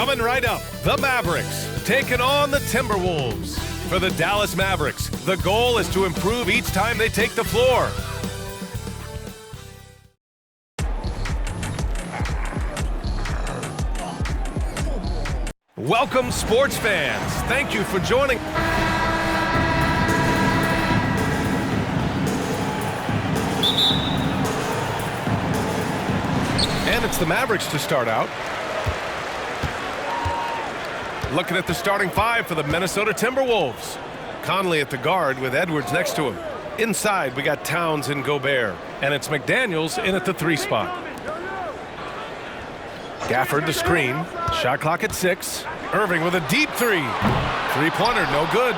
Coming right up, the Mavericks taking on the Timberwolves. For the Dallas Mavericks, the goal is to improve each time they take the floor. Welcome, sports fans. Thank you for joining. And it's the Mavericks to start out. Looking at the starting five for the Minnesota Timberwolves. Conley at the guard with Edwards next to him. Inside, we got Towns and Gobert. And it's McDaniels in at the 3 spot. Gafford the screen. Shot clock at 6. Irving with a deep 3. Three-pointer, no good.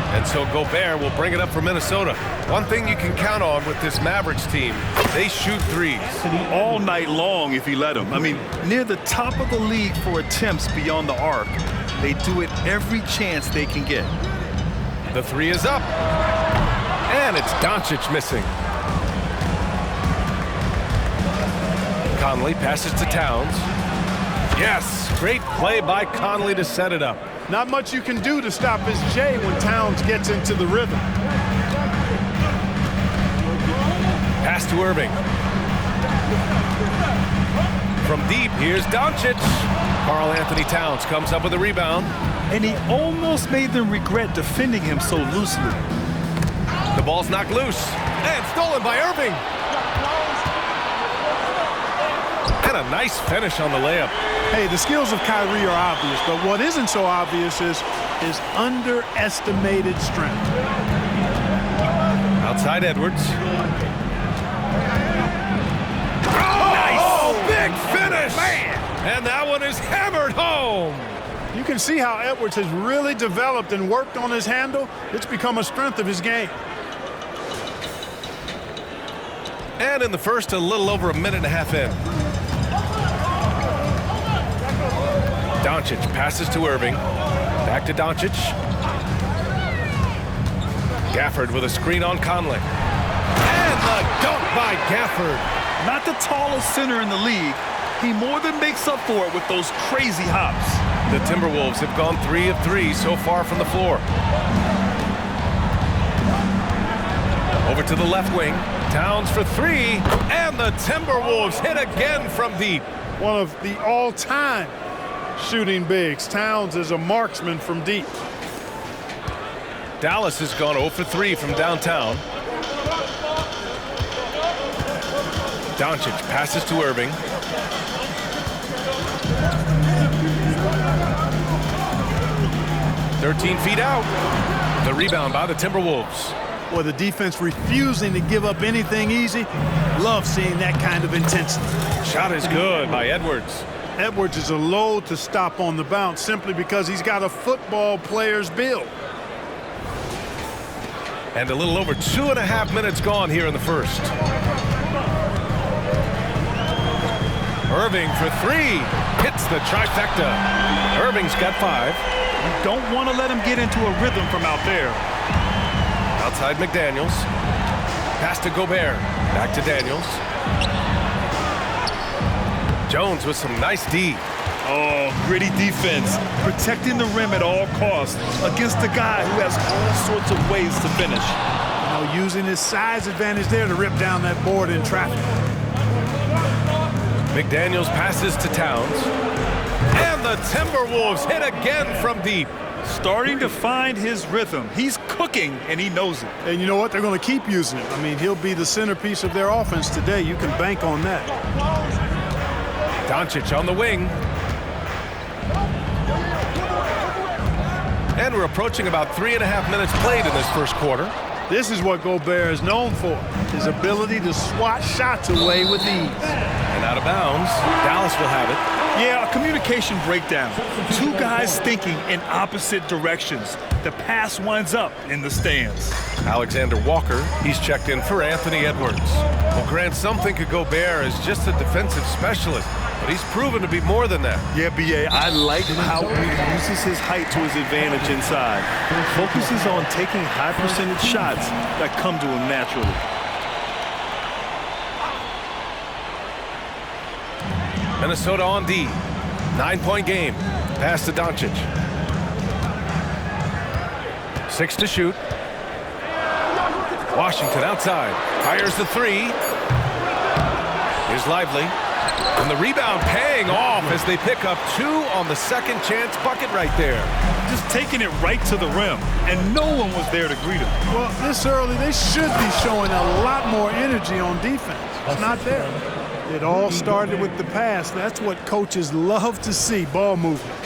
And so Gobert will bring it up for Minnesota. One thing you can count on with this Mavericks team, they shoot threes. All night long if you let them. I mean, near the top of the league for attempts beyond the arc. They do it every chance they can get. The 3 is up. And it's Doncic missing. Conley passes to Towns. Yes, great play by Conley to set it up. Not much you can do to stop his J when Towns gets into the rhythm. Pass to Irving. From deep, here's Doncic. Karl-Anthony Towns comes up with a rebound. And he almost made them regret defending him so loosely. The ball's knocked loose. And stolen by Irving. And a nice finish on the layup. Hey, the skills of Kyrie are obvious, but what isn't so obvious is his underestimated strength. Outside Edwards. Oh, nice! Big finish! Man. And that one is hammered home. You can see how Edwards has really developed and worked on his handle. It's become a strength of his game. And in the first, a little over a minute and a half in. Doncic passes to Irving. Back to Doncic. Gafford with a screen on Conley. And the dunk by Gafford. Not the tallest center in the league. He more than makes up for it with those crazy hops. The Timberwolves have gone 3 of 3 so far from the floor. Over to the left wing. Towns for 3. And the Timberwolves hit again from deep. One of the all-time shooting bigs. Towns is a marksman from deep. Dallas has gone 0 for 3 from downtown. Doncic passes to Irving. "13 feet out." The rebound by the Timberwolves. Boy, the defense refusing to give up anything easy. Love seeing that kind of intensity. Shot is good by Edwards. Edwards is a load to stop on the bounce simply because he's got a football player's build. And a little over 2.5 minutes gone here in the first. Irving for 3. Hits the trifecta. Irving's got 5. You don't want to let him get into a rhythm from out there. Outside McDaniels. Pass to Gobert. Back to Daniels. Jones with some nice D. Oh, gritty defense. Protecting the rim at all costs against a guy who has all sorts of ways to finish. You know, using his size advantage there to rip down that board in traffic. McDaniels passes to Towns. And the Timberwolves hit again from deep. Starting to find his rhythm. He's cooking, and he knows it. And you know what? They're going to keep using it. I mean, he'll be the centerpiece of their offense today. You can bank on that. Doncic on the wing. And we're approaching about 3.5 minutes played in this first quarter. This is what Gobert is known for, his ability to swat shots away with ease. And out of bounds, Dallas will have it. Yeah, a communication breakdown. Two guys thinking in opposite directions. The pass winds up in the stands. Alexander Walker, he's checked in for Anthony Edwards. Well, Grant, some think of Gobert as just a defensive specialist, but he's proven to be more than that. Yeah, B.A., I like how he uses his height to his advantage inside. Focuses on taking high percentage shots that come to him naturally. Minnesota on D. 9-point game. Pass to Doncic. 6 to shoot. Washington outside. Fires the three. Here's Lively. And the rebound paying off as they pick up 2 on the second chance bucket right there. Just taking it right to the rim, and no one was there to greet him. Well, this early, they should be showing a lot more energy on defense. It's not there. It all started with the pass. That's what coaches love to see, ball movement.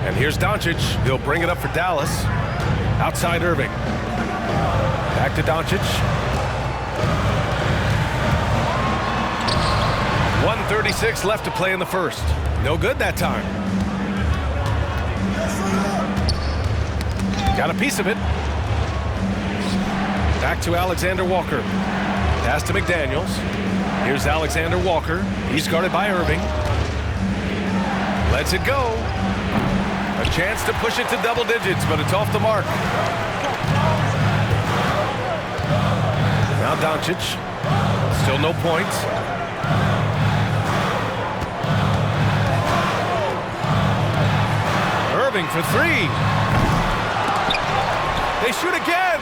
And here's Doncic. He'll bring it up for Dallas. Outside Irving. Back to Doncic. 1:36 left to play in the first. No good that time. Got a piece of it. Back to Alexander Walker. Pass to McDaniels. Here's Alexander Walker. He's guarded by Irving. Lets it go. A chance to push it to double digits, but it's off the mark. Now Doncic. Still no points. Irving for 3. They shoot again.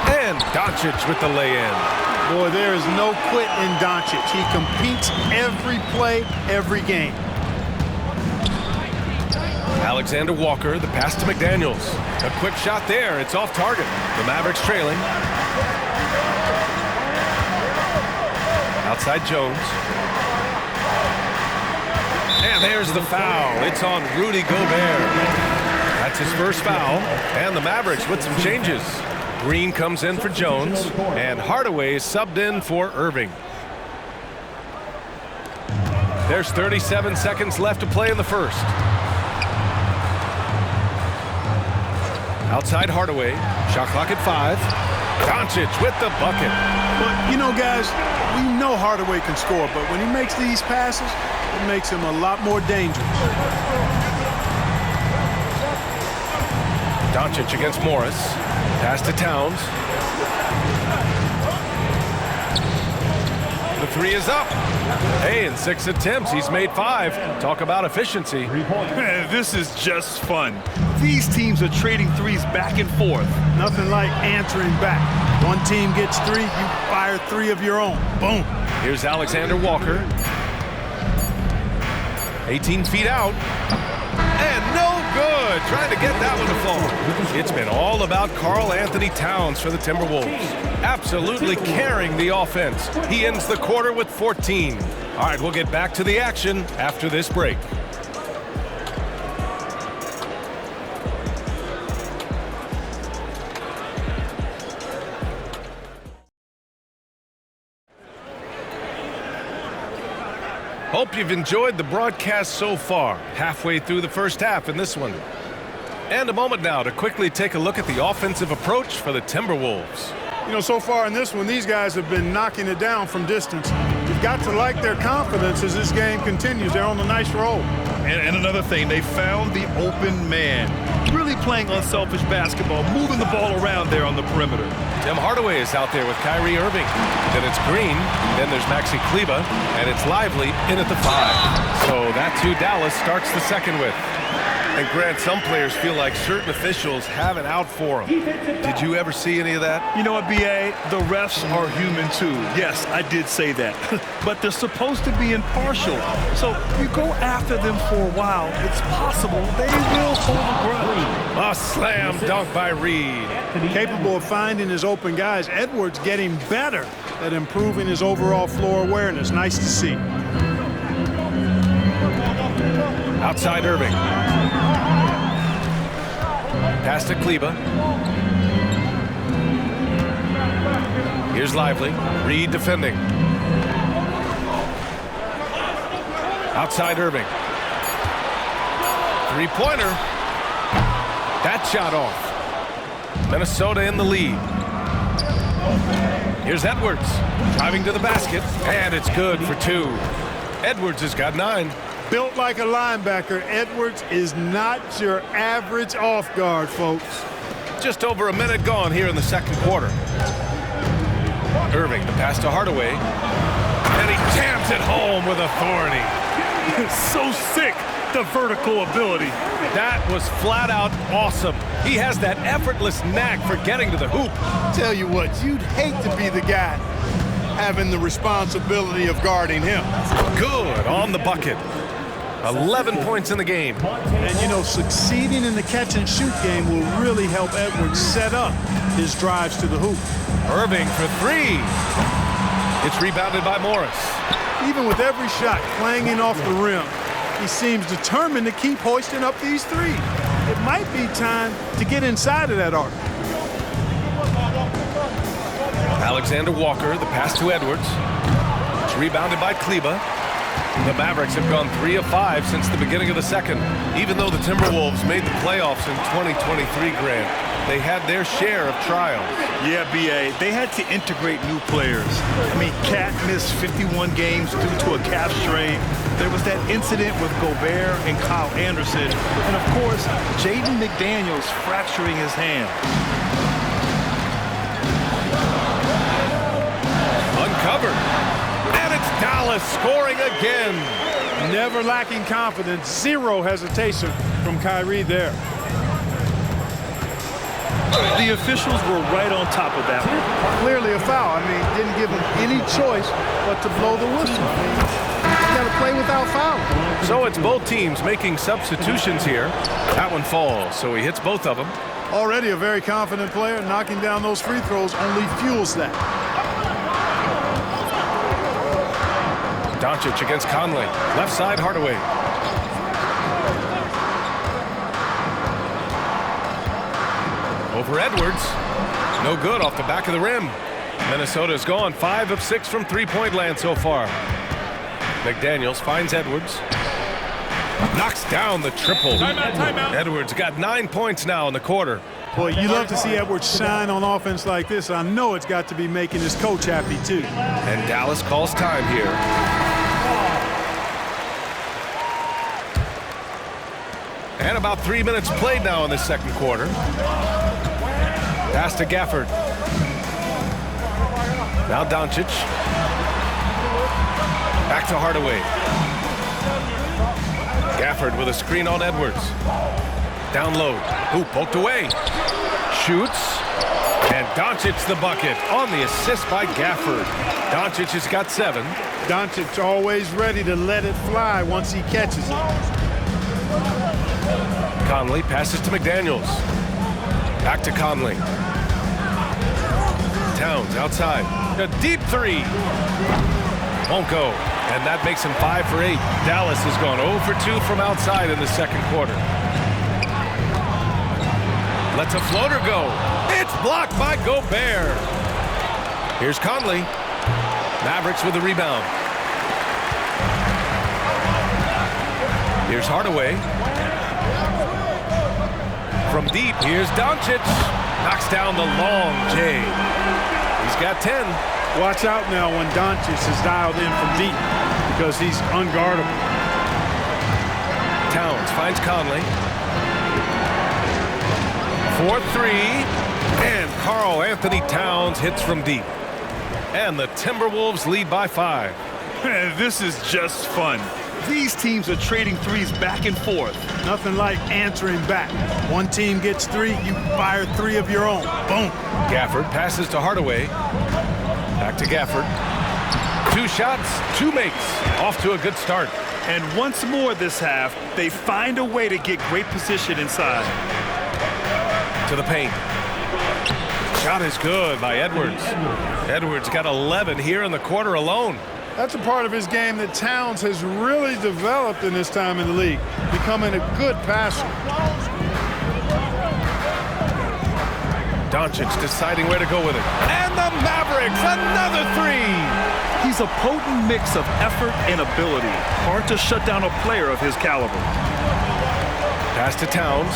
And Doncic with the lay-in. Boy, there is no quit in Doncic. He competes every play, every game. Alexander Walker, the pass to McDaniels. A quick shot there. It's off target. The Mavericks trailing. Outside Jones. And there's the foul. It's on Rudy Gobert. That's his first foul. And the Mavericks with some changes. Green comes in for Jones, and Hardaway is subbed in for Irving. There's 37 seconds left to play in the first. Outside Hardaway, shot clock at 5. Doncic with the bucket. But, you know, guys, we know Hardaway can score, but when he makes these passes, it makes him a lot more dangerous. Doncic against Morris. Pass to Towns. The 3 is up. Hey, in 6 attempts, he's made 5. Talk about efficiency. Man, this is just fun. These teams are trading threes back and forth. Nothing like answering back. One team gets 3, you fire 3 of your own. Boom. Here's Alexander Walker. 18 feet out. And no good. Trying to get that one to fall. It's been all about Karl Anthony Towns for the Timberwolves. Absolutely carrying the offense. He ends the quarter with 14. All right, we'll get back to the action after this break. Hope you've enjoyed the broadcast so far. Halfway through the first half in this one. And a moment now to quickly take a look at the offensive approach for the Timberwolves. You know, so far in this one, these guys have been knocking it down from distance. You've got to like their confidence as this game continues. They're on a nice roll. And another thing, they found the open man. Really playing unselfish basketball, moving the ball around there on the perimeter. Tim Hardaway is out there with Kyrie Irving. Then it's Green. Then there's Maxi Kleber. And it's Lively in at the 5. So that's who Dallas starts the second with. And Grant, some players feel like certain officials have it out for them. Did you ever see any of that? You know what, B.A.? The refs are human too. Yes, I did say that. But they're supposed to be impartial. So if you go after them for a while, it's possible they will hold a grudge. A slam dunk by Reed. Capable of finding his open guys. Edwards getting better at improving his overall floor awareness. Nice to see. Outside Irving. Pass to Kleber. Here's Lively. Reed defending. Outside Irving. Three-pointer. That shot off. Minnesota in the lead. Here's Edwards. Driving to the basket. And it's good for 2. Edwards has got 9. Built like a linebacker, Edwards is not your average off guard, folks. Just over a minute gone here in the second quarter. Irving, the pass to Hardaway. And he jams it home with authority. So sick, the vertical ability. That was flat out awesome. He has that effortless knack for getting to the hoop. Tell you what, you'd hate to be the guy having the responsibility of guarding him. Good on the bucket. 11 points in the game. And, you know, succeeding in the catch-and-shoot game will really help Edwards set up his drives to the hoop. Irving for three. It's rebounded by Morris. Even with every shot clanging off the rim, he seems determined to keep hoisting up these threes. It might be time to get inside of that arc. Alexander Walker, the pass to Edwards. It's rebounded by Kleba. The Mavericks have gone 3 of 5 since the beginning of the second. Even though the Timberwolves made the playoffs in 2023, Grant, they had their share of trials. Yeah, B.A., they had to integrate new players. I mean, Cat missed 51 games due to a calf strain. There was that incident with Gobert and Kyle Anderson. And, of course, Jaden McDaniels fracturing his hand. Uncovered. And it's Dallas scoring again. Never lacking confidence. Zero hesitation from Kyrie there. The officials were right on top of that one. Clearly a foul. I mean, didn't give him any choice but to blow the whistle. You got to play without fouling. So it's both teams making substitutions here. That one falls, so he hits both of them. Already a very confident player. Knocking down those free throws only fuels that. Doncic against Conley. Left side, Hardaway. Over Edwards. No good off the back of the rim. Minnesota's gone 5 of 6 from three-point land so far. McDaniels finds Edwards. Knocks down the triple. Timeout. Edwards got 9 points now in the quarter. Boy, you love to see Edwards shine on offense like this. I know it's got to be making his coach happy, too. And Dallas calls time here. And about 3 minutes played now in the second quarter. Pass to Gafford. Now Doncic. Back to Hardaway. Gafford with a screen on Edwards. Down low. Hoop poked away. Shoots. And Doncic the bucket on the assist by Gafford. Doncic has got 7. Doncic always ready to let it fly once he catches it. Conley passes to McDaniels. Back to Conley. Towns outside. A deep three. Won't go. And that makes him 5 for 8. Dallas has gone 0 for 2 from outside in the second quarter. Lets a floater go. It's blocked by Gobert. Here's Conley. Mavericks with the rebound. Here's Hardaway. From deep, here's Doncic. Knocks down the long J. He's got 10. Watch out now when Doncic is dialed in from deep because he's unguardable. Towns finds Conley. 4-3. And Karl Anthony Towns hits from deep. And the Timberwolves lead by 5. This is just fun. These teams are trading threes back and forth. Nothing like answering back. One team gets 3, you fire 3 of your own. Boom. Gafford passes to Hardaway. Back to Gafford. 2 shots, 2 makes. Off to a good start. And once more this half, they find a way to get great position inside. To the paint. Shot is good by Edwards. Edwards got 11 here in the quarter alone. That's a part of his game that Towns has really developed in his time in the league, becoming a good passer. Doncic deciding where to go with it. And the Mavericks, another 3. He's a potent mix of effort and ability. Hard to shut down a player of his caliber. Pass to Towns.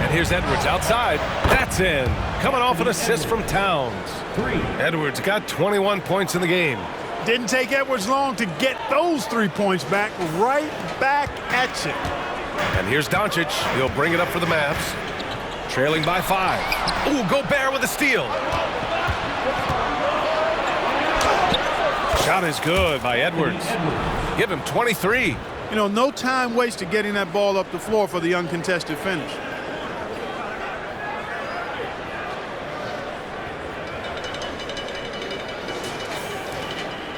And here's Edwards outside. That's in. Coming off an assist from Towns. Edwards got 21 points in the game. Didn't take Edwards long to get those 3 points back, right back at you. And here's Doncic. He'll bring it up for the Mavs. Trailing by 5. Ooh, Gobert with a steal. Shot is good by Edwards. Give him 23. You know, no time wasted getting that ball up the floor for the uncontested finish.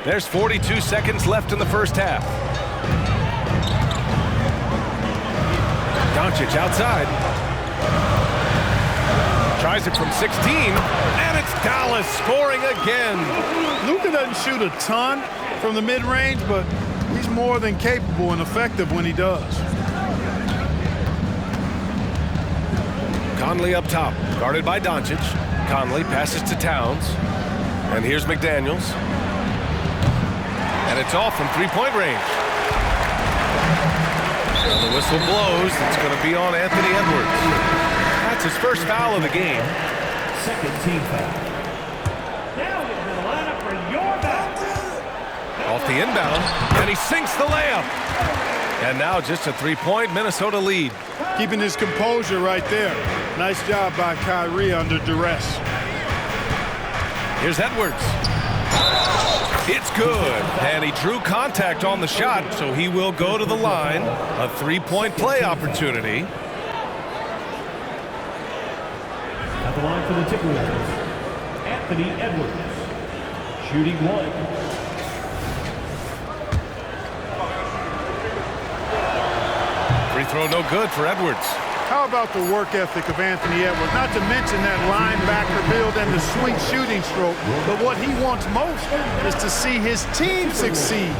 There's 42 seconds left in the first half. Doncic outside. Tries it from 16, and it's Dallas scoring again. Luka doesn't shoot a ton from the mid-range, but he's more than capable and effective when he does. Conley up top, guarded by Doncic. Conley passes to Towns. And here's McDaniels. And it's off from three-point range. And the whistle blows. It's going to be on Anthony Edwards. That's his first foul of the game. Second team foul. Now into the lineup for your foul. Off the inbound, and he sinks the layup. And now just a three-point Minnesota lead. Keeping his composure right there. Nice job by Kyrie under duress. Here's Edwards. It's good, and he drew contact on the shot, so he will go to the line. A three-point play opportunity. At the line for the Timberwolves, Anthony Edwards, shooting one. Free throw no good for Edwards. How about the work ethic of Anthony Edwards? Not to mention that linebacker build and the sweet shooting stroke. But what he wants most is to see his team succeed.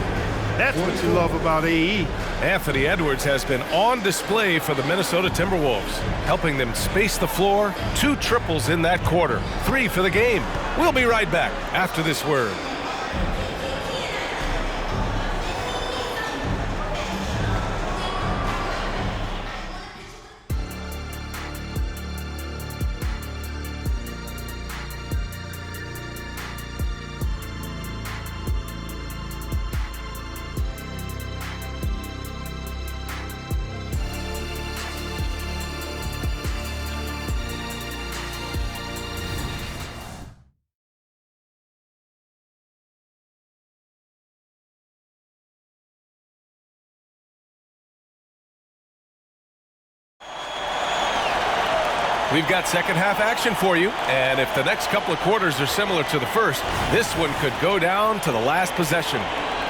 That's what you love about AE. Anthony Edwards has been on display for the Minnesota Timberwolves, helping them space the floor. 2 triples in that quarter, 3 for the game. We'll be right back after this word. We've got second half action for you, and if the next couple of quarters are similar to the first, this one could go down to the last possession.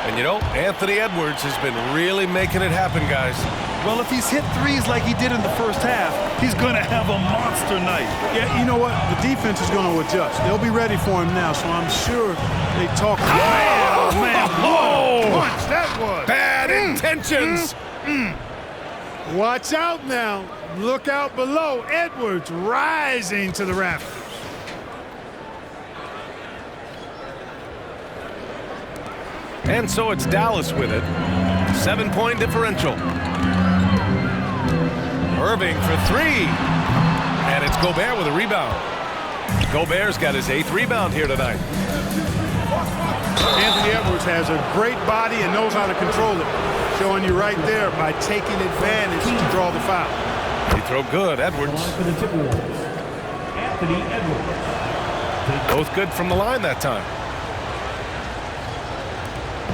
And you know, Anthony Edwards has been really making it happen, guys. Well, if he's hit threes like he did in the first half, he's going to have a monster night. Yeah, you know what? The defense is going to adjust. They'll be ready for him now, so I'm sure they talk. Oh, man, what a punch that was. Bad intentions. Watch out now. Look out below. Edwards rising to the rafters. And so it's Dallas with it. 7-point differential. Irving for 3. And it's Gobert with a rebound. Gobert's got his 8th rebound here tonight. Anthony Edwards has a great body and knows how to control it. Showing you right there by taking advantage to draw the foul. He throw good, Edwards. Line for the Timberwolves, Anthony Edwards. Both good from the line that time.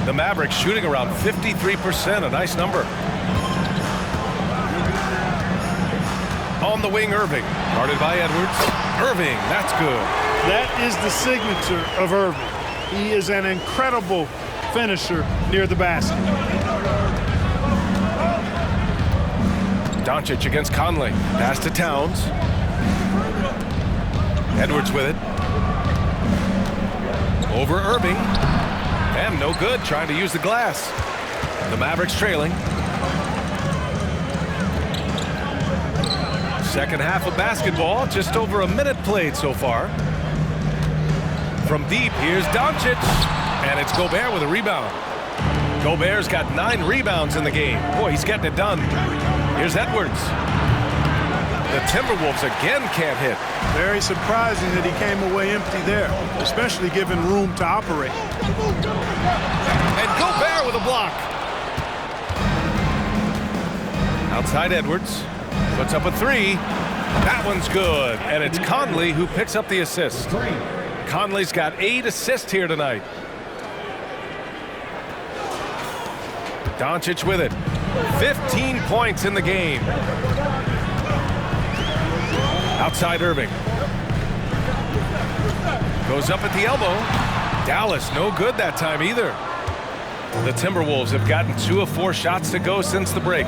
The Mavericks shooting around 53%, a nice number. On the wing, Irving, guarded by Edwards. Irving, that's good. That is the signature of Irving. He is an incredible finisher near the basket. Doncic against Conley. Pass to Towns. Edwards with it. Over Irving. And no good, trying to use the glass. The Mavericks trailing. Second half of basketball, just over a minute played so far. From deep, here's Doncic. And it's Gobert with a rebound. Gobert's got 9 rebounds in the game. Boy, he's getting it done. Here's Edwards. The Timberwolves again can't hit. Very surprising that he came away empty there, especially given room to operate. And Gobert with a block. Outside Edwards. Puts up a 3. That one's good. And it's Conley who picks up the assist. Conley's got 8 assists here tonight. Doncic with it. 15 points in the game. Outside Irving. Goes up at the elbow. Dallas no good that time either. The Timberwolves have gotten 2 of 4 shots to go since the break.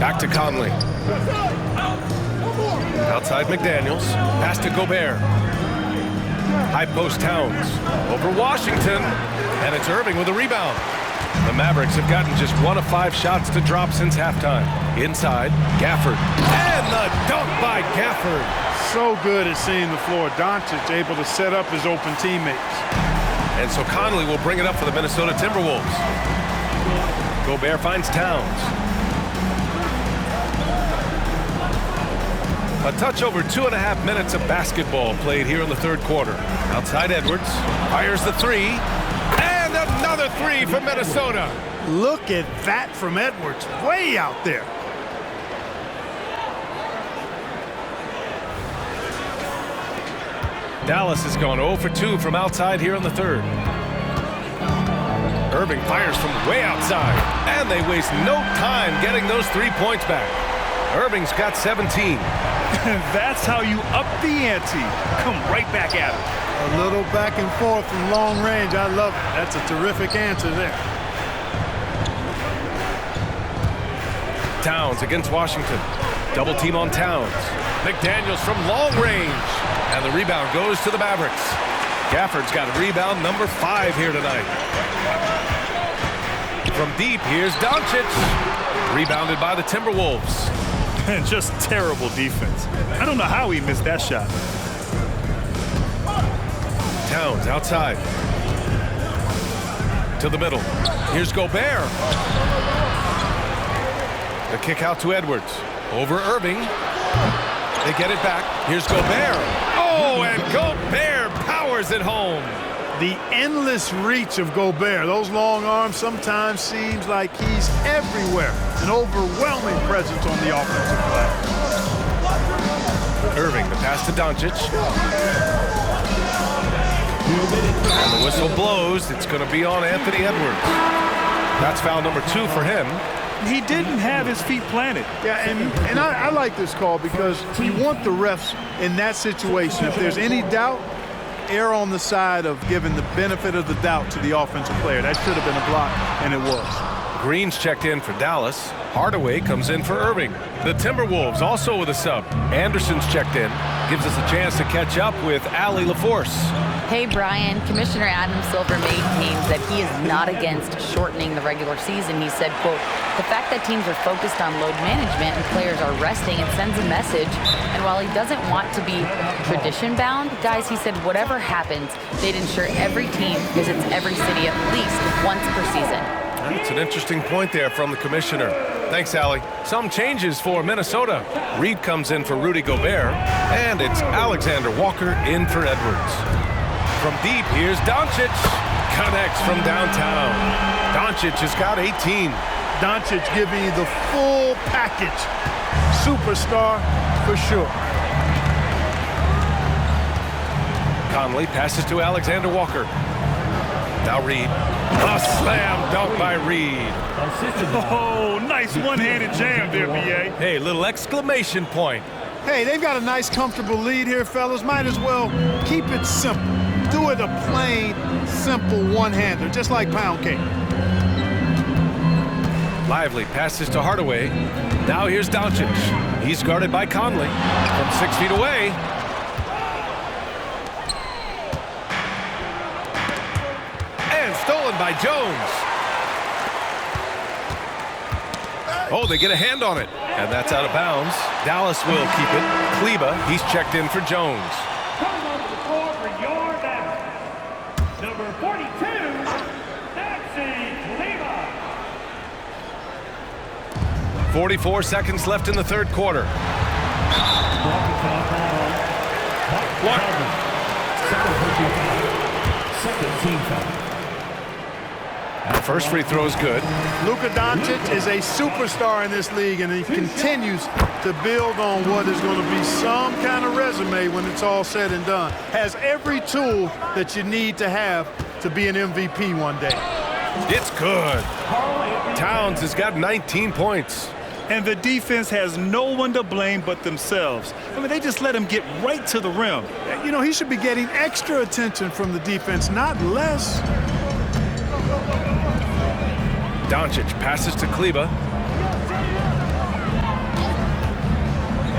Back to Conley. Outside McDaniels. Pass to Gobert. High post Towns. Over Washington. And it's Irving with a rebound. The Mavericks have gotten just 1 of 5 shots to drop since halftime. Inside, Gafford. And the dunk by Gafford. So good at seeing the floor. Doncic able to set up his open teammates. And so Conley will bring it up for the Minnesota Timberwolves. Gobert finds Towns. A touch over 2.5 minutes of basketball played here in the third quarter. Outside Edwards. Fires the 3. And another 3 from Minnesota. Look at that from Edwards. Way out there. Dallas has gone 0 for 2 from outside here in the third. Irving fires from way outside, and they waste no time getting those 3 points back. Irving's got 17. That's how you up the ante. Come right back at him. A little back and forth from long range. I love it. That's a terrific answer there. Towns against Washington. Double team on Towns. McDaniels from long range. And the rebound goes to the Mavericks. Gafford's got rebound number 5 here tonight. From deep, here's Doncic. Rebounded by the Timberwolves. And just terrible defense. I don't know how he missed that shot. Towns outside. To the middle. Here's Gobert. The kick out to Edwards. Over Irving. They get it back. Here's Gobert. Oh, and Gobert powers it home. The endless reach of Gobert. Those long arms sometimes seems like he's everywhere. An overwhelming presence on the offensive glass. Irving, the pass to Doncic. And the whistle blows. It's going to be on Anthony Edwards. That's foul number 2 for him. He didn't have his feet planted. Yeah, and I like this call because you want the refs in that situation. If there's any doubt, err on the side of giving the benefit of the doubt to the offensive player. That should have been a block, and it was. Green's checked in for Dallas. Hardaway comes in for Irving. The Timberwolves also with a sub. Anderson's checked in. Gives us a chance to catch up with Allie LaForce. Hey, Brian. Commissioner Adam Silver maintains that he is not against shortening the regular season. He said, quote, the fact that teams are focused on load management and players are resting, it sends a message. And while he doesn't want to be tradition-bound, guys, he said whatever happens, they'd ensure every team visits every city at least once per season. It's an interesting point there from the commissioner. Thanks, Allie. Some changes for Minnesota. Reed comes in for Rudy Gobert, and it's Alexander Walker in for Edwards. From deep, here's Doncic. Connects from downtown. Doncic has got 18. Doncic giving you the full package. Superstar for sure. Conley passes to Alexander Walker. Now Reed. A slam dunk by Reed. Oh, nice one-handed jam there, B.A. Hey, little exclamation point. Hey, they've got a nice, comfortable lead here, fellas. Might as well keep it simple. Do it a plain, simple one-hander, just like pound cake. Lively passes to Hardaway. Now here's Doncic. He's guarded by Conley from 6 feet away. And stolen by Jones. Oh, they get a hand on it. And that's out of bounds. Dallas will keep it. Kleba, he's checked in for Jones. Coming onto the floor for your Mavericks. Number 42, Maxi Kleba. 44 seconds left in the third quarter. What? Second team foul. First free throw is good. Luka Doncic is a superstar in this league, and he continues to build on what is going to be some kind of resume when it's all said and done. Has every tool that you need to have to be an MVP one day. It's good. Towns has got 19 points. And the defense has no one to blame but themselves. I mean, they just let him get right to the rim. You know, he should be getting extra attention from the defense, not less. Doncic passes to Kleber.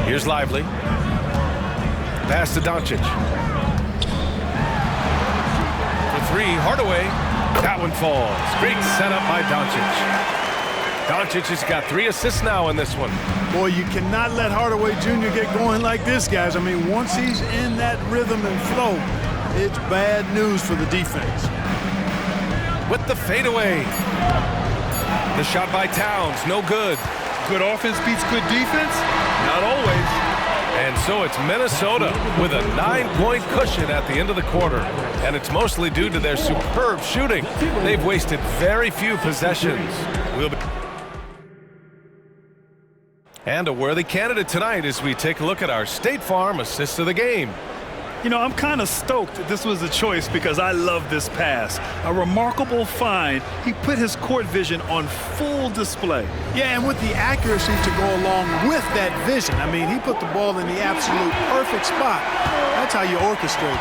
Here's Lively. Pass to Doncic. For three, Hardaway. That one falls. Great setup by Doncic. Doncic has got 3 assists now in this one. Boy, you cannot let Hardaway Jr. get going like this, guys. I mean, once he's in that rhythm and flow, it's bad news for the defense. With the fadeaway. The shot by Towns, no good. Good offense beats good defense? Not always. And so it's Minnesota with a 9-point cushion at the end of the quarter. And it's mostly due to their superb shooting. They've wasted very few possessions. And a worthy candidate tonight as we take a look at our State Farm assist of the game. You know, I'm kind of stoked that this was a choice because I love this pass. A remarkable find. He put his court vision on full display. Yeah, and with the accuracy to go along with that vision. I mean, he put the ball in the absolute perfect spot. That's how you orchestrate it.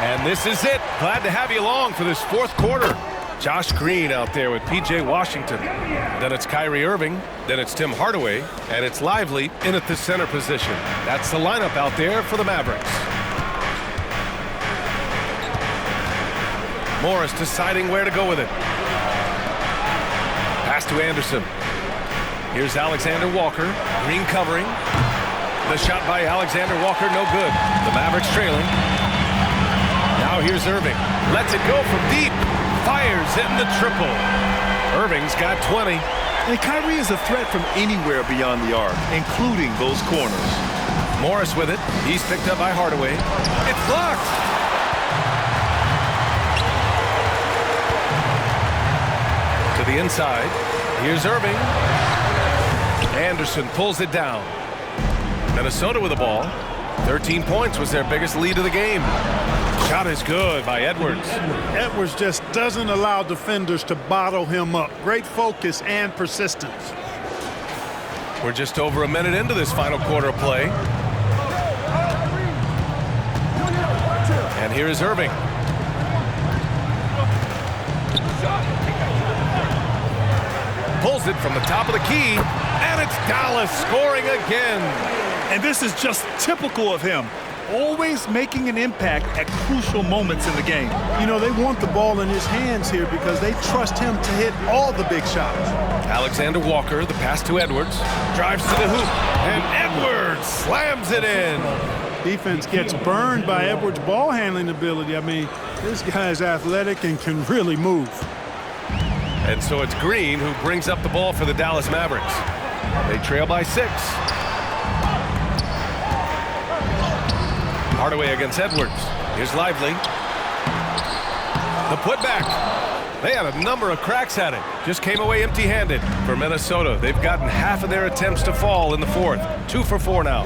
And this is it. Glad to have you along for this fourth quarter. Josh Green out there with P.J. Washington. Then it's Kyrie Irving. Then it's Tim Hardaway. And it's Lively in at the center position. That's the lineup out there for the Mavericks. Morris deciding where to go with it. Pass to Anderson. Here's Alexander Walker. Green covering. The shot by Alexander Walker, no good. The Mavericks trailing. Now here's Irving. Lets it go from deep. Fires in the triple. Irving's got 20. And Kyrie is a threat from anywhere beyond the arc, including those corners. Morris with it. He's picked up by Hardaway. It's blocked. To the inside. Here's Irving. Anderson pulls it down. Minnesota with the ball. 13 points was their biggest lead of the game. Shot is good by Edwards. Edwards just doesn't allow defenders to bottle him up. Great focus and persistence. We're just over a minute into this final quarter of play. And here is Irving. Pulls it from the top of the key. And it's Dallas scoring again. And this is just typical of him. Always making an impact at crucial moments in the game. You know, they want the ball in his hands here because they trust him to hit all the big shots. Alexander Walker, the pass to Edwards. Drives to the hoop. And Edwards slams it in. Defense gets burned by Edwards' ball handling ability. I mean, this guy's athletic and can really move. And so it's Green who brings up the ball for the Dallas Mavericks. They trail by 6. Hardaway against Edwards. Here's Lively. The putback. They had a number of cracks at it. Just came away empty-handed for Minnesota. They've gotten half of their attempts to fall in the fourth. 2 for 4 now.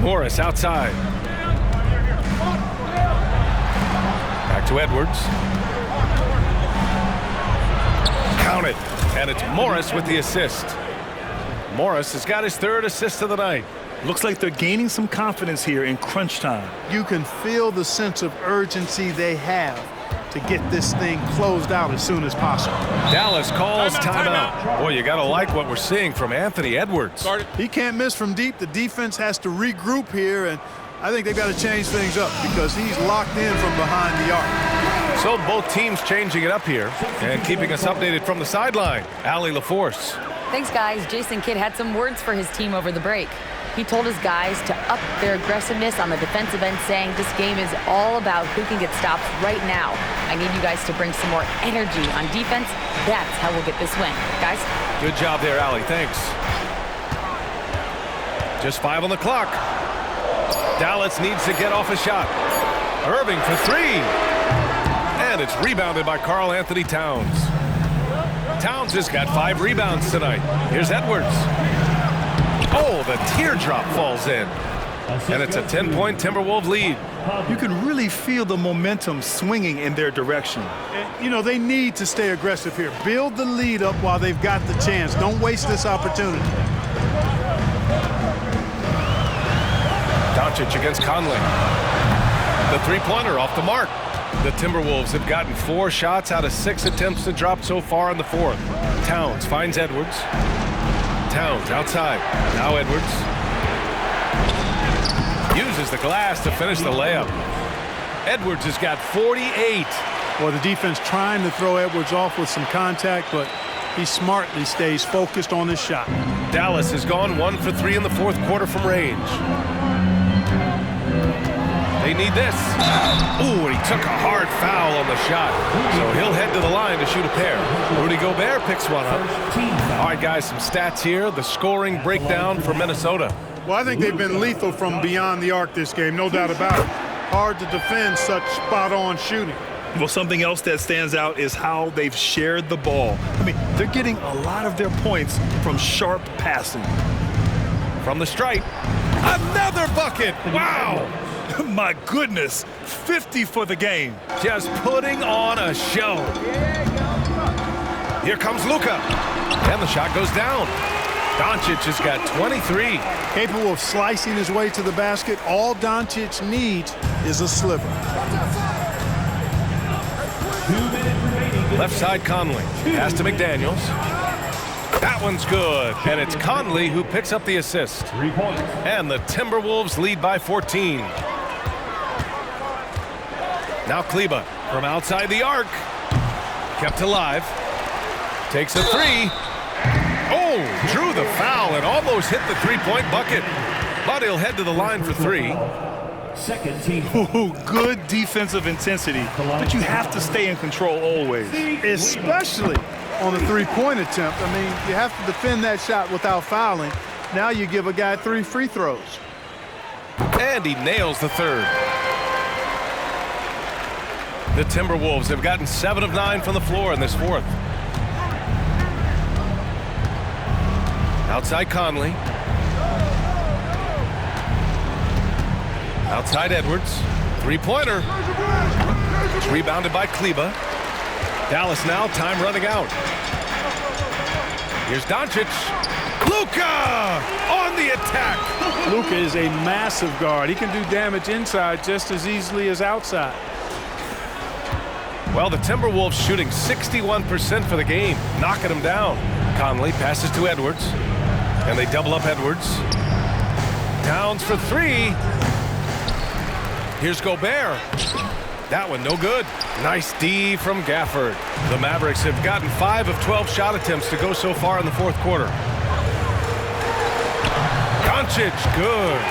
Morris outside. Back to Edwards. Count it. And it's Morris with the assist. Morris has got his 3rd assist of the night. Looks like they're gaining some confidence here in crunch time. You can feel the sense of urgency they have to get this thing closed out as soon as possible. Dallas calls timeout. Boy, you got to like what we're seeing from Anthony Edwards. He can't miss from deep. The defense has to regroup here, and I think they've got to change things up because he's locked in from behind the arc. So both teams changing it up here and keeping us updated from the sideline. Allie LaForce. Thanks, guys. Jason Kidd had some words for his team over the break. He told his guys to up their aggressiveness on the defensive end, saying this game is all about who can get stops right now. I need you guys to bring some more energy on defense. That's how we'll get this win. Guys? Good job there, Allie. Thanks. Just 5 on the clock. Dallas needs to get off a shot. Irving for 3. And it's rebounded by Karl Anthony Towns. Towns has got 5 rebounds tonight. Here's Edwards. Oh, the teardrop falls in. And it's a 10-point Timberwolves lead. You can really feel the momentum swinging in their direction. And, you know, they need to stay aggressive here. Build the lead up while they've got the chance. Don't waste this opportunity. Doncic against Conley. The three-pointer off the mark. The Timberwolves have gotten 4 shots out of 6 attempts to drop so far in the fourth. Towns finds Edwards. Towns outside. Now Edwards. Uses the glass to finish the layup. Edwards has got 48. Well, the defense trying to throw Edwards off with some contact, but he smartly stays focused on his shot. Dallas has gone 1 for 3 in the fourth quarter from range. They need this. Ooh, and he took a hard foul on the shot. So he'll head to the line to shoot a pair. Rudy Gobert picks one up. All right, guys, some stats here. The scoring breakdown for Minnesota. Well, I think they've been lethal from beyond the arc this game, no doubt about it. Hard to defend such spot-on shooting. Well, something else that stands out is how they've shared the ball. I mean, they're getting a lot of their points from sharp passing. From the stripe, another bucket. Wow. My goodness, 50 for the game. Just putting on a show. Here comes Luka. And the shot goes down. Doncic has got 23. Capable of slicing his way to the basket. All Doncic needs is a sliver. Left side Conley. Pass to McDaniels. That one's good. And it's Conley who picks up the assist. 3 points. And the Timberwolves lead by 14. Now Kleber from outside the arc. Kept alive. Takes a 3. Oh, drew the foul and almost hit the three-point bucket. But he'll head to the line for 3. Second team. Ooh, good defensive intensity, but you have to stay in control always. Especially on the three-point attempt. I mean, you have to defend that shot without fouling. Now you give a guy 3 free throws. And he nails the third. The Timberwolves have gotten 7 of 9 from the floor in this fourth. Outside Conley. Outside Edwards. Three-pointer. It's rebounded by Kleber. Dallas now, time running out. Here's Doncic. Luka on the attack. Luka is a massive guard. He can do damage inside just as easily as outside. Well, the Timberwolves shooting 61% for the game, knocking them down. Conley passes to Edwards, and they double up Edwards. Towns for 3. Here's Gobert. That one no good. Nice D from Gafford. The Mavericks have gotten 5 of 12 shot attempts to go so far in the fourth quarter. Doncic, good.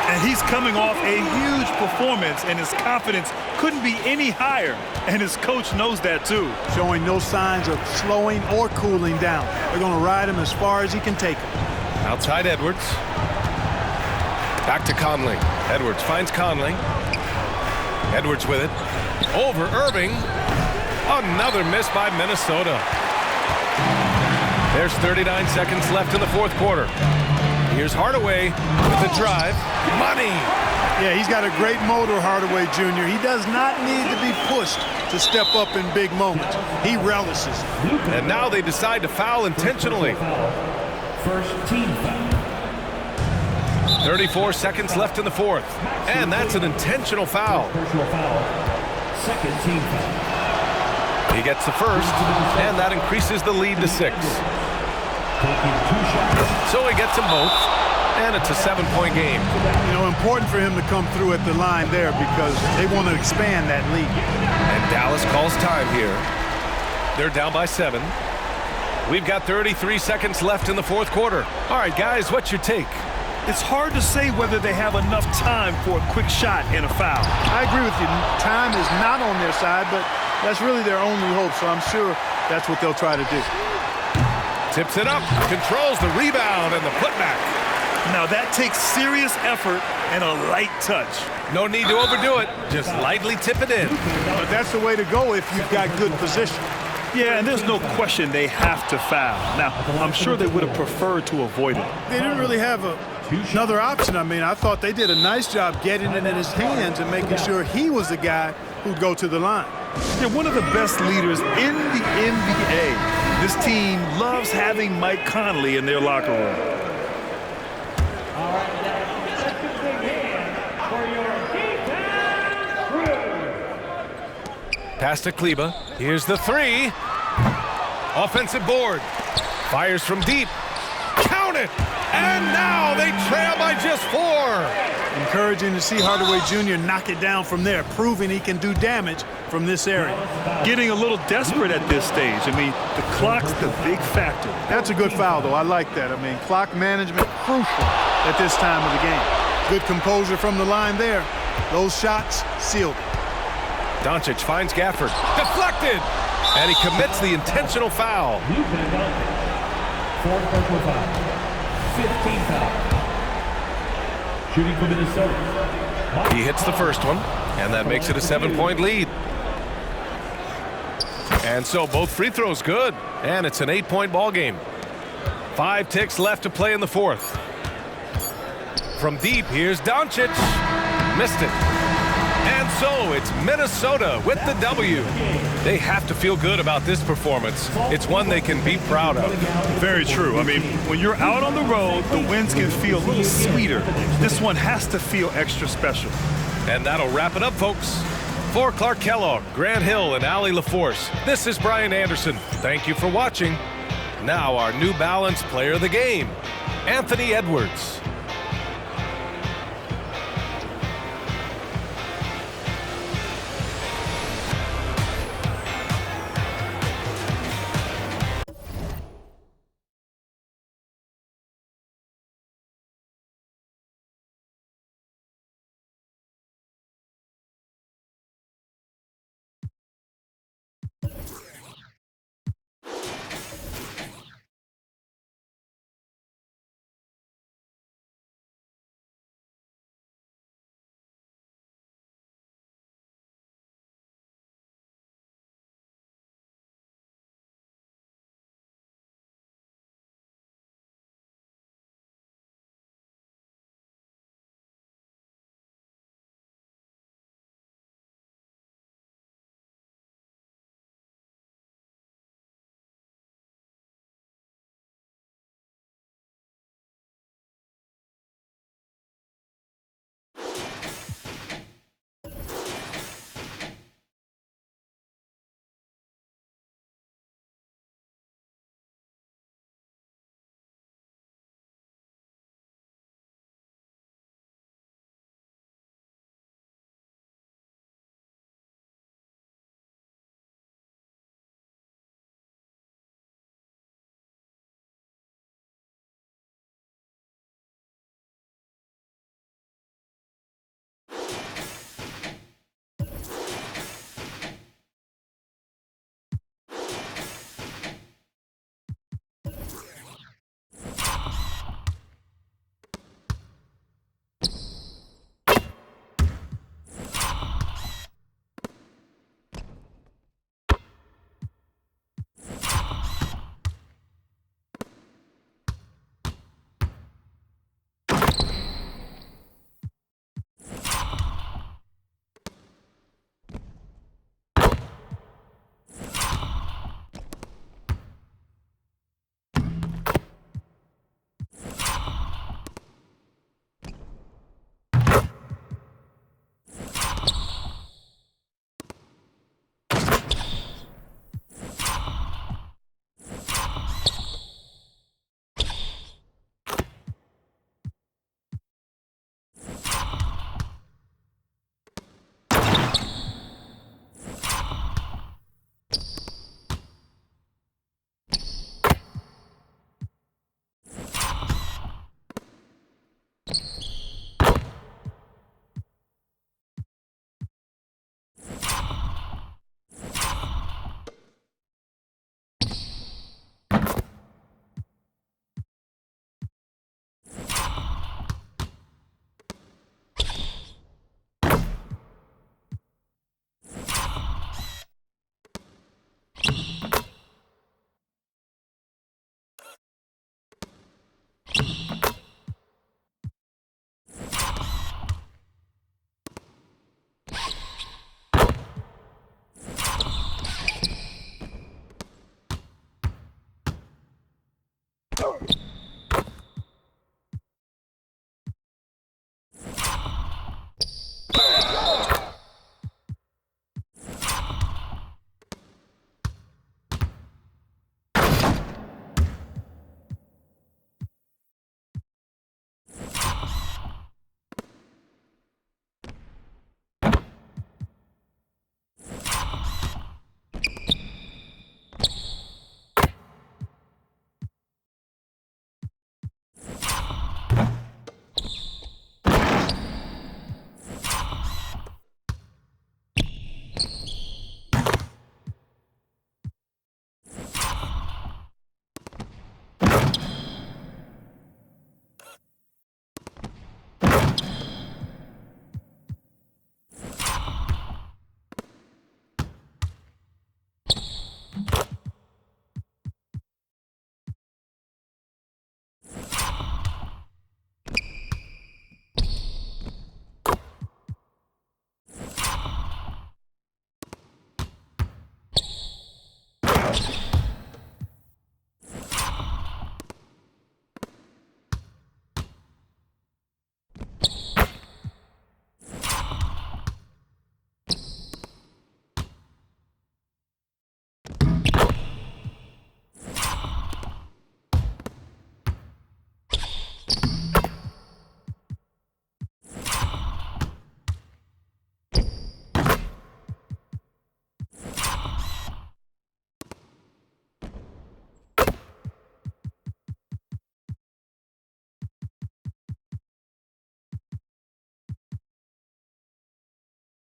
And he's coming off a huge performance, and his confidence couldn't be any higher. And his coach knows that too. Showing no signs of slowing or cooling down. They're going to ride him as far as he can take him. Outside Edwards. Back to Conley. Edwards finds Conley. Edwards with it. Over Irving. Another miss by Minnesota. There's 39 seconds left in the fourth quarter. Here's Hardaway with the drive. Money. Yeah, he's got a great motor, Hardaway Jr. He does not need to be pushed to step up in big moments. He relishes it. And now they decide to foul intentionally. First team foul. 34 seconds left in the fourth. And that's an intentional foul. Personal foul. Second team foul. He gets the first, and that increases the lead to 6. Taking 2 shots. So he gets them both, and it's a 7-point game. You know, important for him to come through at the line there because they want to expand that lead. And Dallas calls time here. They're down by 7. We've got 33 seconds left in the fourth quarter. All right, guys, what's your take? It's hard to say whether they have enough time for a quick shot and a foul. I agree with you. Time is not on their side, but that's really their only hope, so I'm sure that's what they'll try to do. Tips it up, controls the rebound and the putback. Now that takes serious effort and a light touch. No need to overdo it. Just lightly tip it in. But that's the way to go if you've got good position. Yeah, and there's no question they have to foul. Now, I'm sure they would have preferred to avoid it. They didn't really have a Another option. I mean, I thought they did a nice job getting it in his hands and making sure he was the guy who'd go to the line. They're one of the best leaders in the NBA. This team loves having Mike Conley in their locker room. All right, let's begin for your defense crew. Pass to Kleber. Here's the three. Offensive board. Fires from deep. Count it! And now they trail by just 4. Encouraging to see Hardaway Jr. knock it down from there, proving he can do damage from this area. Getting a little desperate at this stage. I mean, the clock's the big factor. That's a good foul, though. I like that. I mean, clock management crucial at this time of the game. Good composure from the line there. Those shots sealed it. Doncic finds Gafford. Deflected! And he commits the intentional foul. You've been adopted. 4 personal fouls. 15 fouls. Shooting for Minnesota. He hits the first one, and that makes it a 7-point lead. And so both free throws good, and it's an 8-point ball game. 5 ticks left to play in the fourth. From deep, here's Doncic. Missed it. And so it's Minnesota with the W. They have to feel good about this performance. It's one they can be proud of. Very true. I mean, when you're out on the road, the wins can feel a little sweeter. This one has to feel extra special. And that'll wrap it up, folks. For Clark Kellogg, Grant Hill, and Allie LaForce, this is Brian Anderson. Thank you for watching. Now our New Balance Player of the Game, Anthony Edwards.